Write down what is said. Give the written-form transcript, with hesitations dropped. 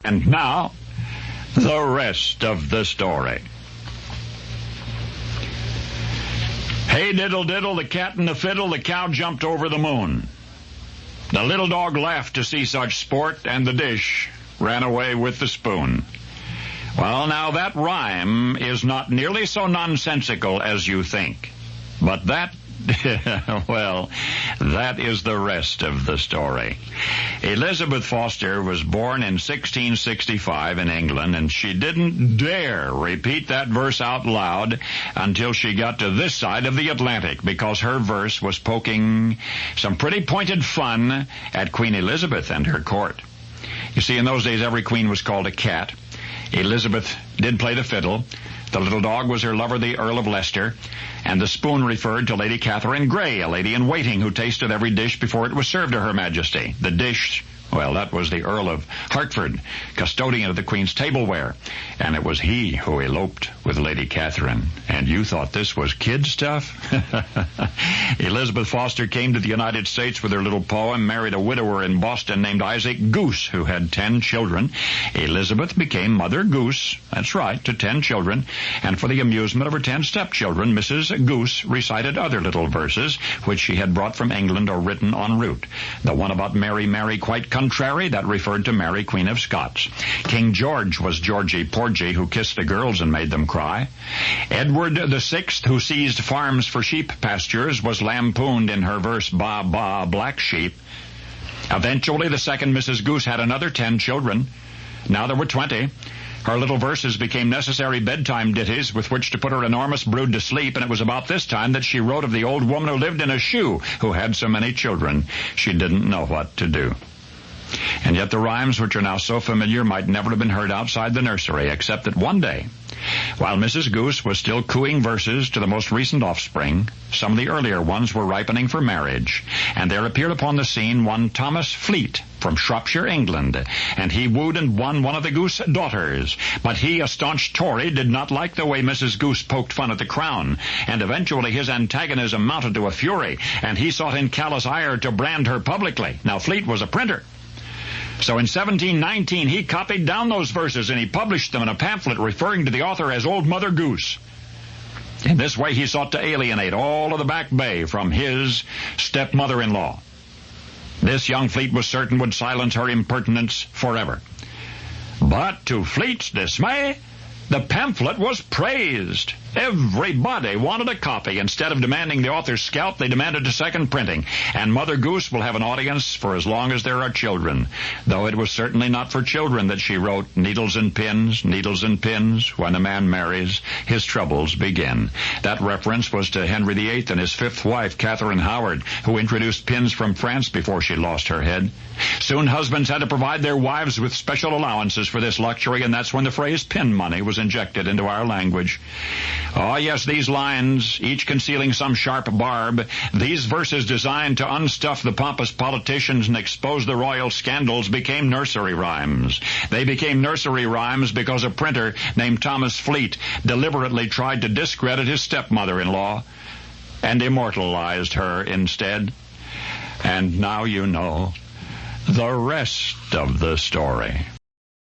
And now, the rest of the story. Hey, diddle, diddle, the cat and the fiddle, the cow jumped over the moon. The little dog laughed to see such sport, and the dish ran away with the spoon. Well, now that rhyme is not nearly so nonsensical as you think. But that, well, that is the rest of the story. Elizabeth Foster was born in 1665 in England, and she didn't dare repeat that verse out loud until she got to this side of the Atlantic, because her verse was poking some pretty pointed fun at Queen Elizabeth and her court. You see, in those days, every queen was called a cat. Elizabeth did play the fiddle. The little dog was her lover, the Earl of Leicester, and the spoon referred to Lady Catherine Grey, a lady-in-waiting who tasted every dish before it was served to Her Majesty. The dish, well, that was the Earl of Hertford, custodian of the Queen's tableware, and it was he who eloped with Lady Catherine. And you thought this was kid stuff? Elizabeth Foster came to the United States with her little poem, married a widower in Boston named Isaac Goose, who had 10 children. Elizabeth became Mother Goose, that's right, to 10 children, and for the amusement of her 10 stepchildren, Mrs. Goose recited other little verses, which she had brought from England or written en route. The one about Mary, Mary, quite contrary, that referred to Mary, Queen of Scots. King George was Georgie Porgy, who kissed the girls and made them cry. Edward VI, who seized farms for sheep pastures, was lampooned in her verse, Ba, ba, black sheep. Eventually, the second Mrs. Goose had another 10 children. Now there were 20. Her little verses became necessary bedtime ditties with which to put her enormous brood to sleep, and it was about this time that she wrote of the old woman who lived in a shoe, who had so many children she didn't know what to do. And yet the rhymes, which are now so familiar, might never have been heard outside the nursery, except that one day, while Mrs. Goose was still cooing verses to the most recent offspring, some of the earlier ones were ripening for marriage, and there appeared upon the scene one Thomas Fleet from Shropshire, England, and he wooed and won one of the Goose daughters. But he, a staunch Tory, did not like the way Mrs. Goose poked fun at the crown, and eventually his antagonism mounted to a fury, and he sought in callous ire to brand her publicly. Now, Fleet was a printer. So in 1719, he copied down those verses, and he published them in a pamphlet referring to the author as Old Mother Goose. In this way, he sought to alienate all of the Back Bay from his stepmother-in-law. This young Fleet was certain would silence her impertinence forever. But to Fleet's dismay, the pamphlet was praised. Everybody wanted a copy. Instead of demanding the author's scalp, they demanded a second printing. And Mother Goose will have an audience for as long as there are children. Though it was certainly not for children that she wrote, needles and pins, when a man marries, his troubles begin. That reference was to Henry VIII and his fifth wife, Catherine Howard, who introduced pins from France before she lost her head. Soon husbands had to provide their wives with special allowances for this luxury, and that's when the phrase pin money was injected into our language. Oh, yes, these lines, each concealing some sharp barb, these verses designed to unstuff the pompous politicians and expose the royal scandals, became nursery rhymes. They became nursery rhymes because a printer named Thomas Fleet deliberately tried to discredit his stepmother-in-law and immortalized her instead. And now you know the rest of the story.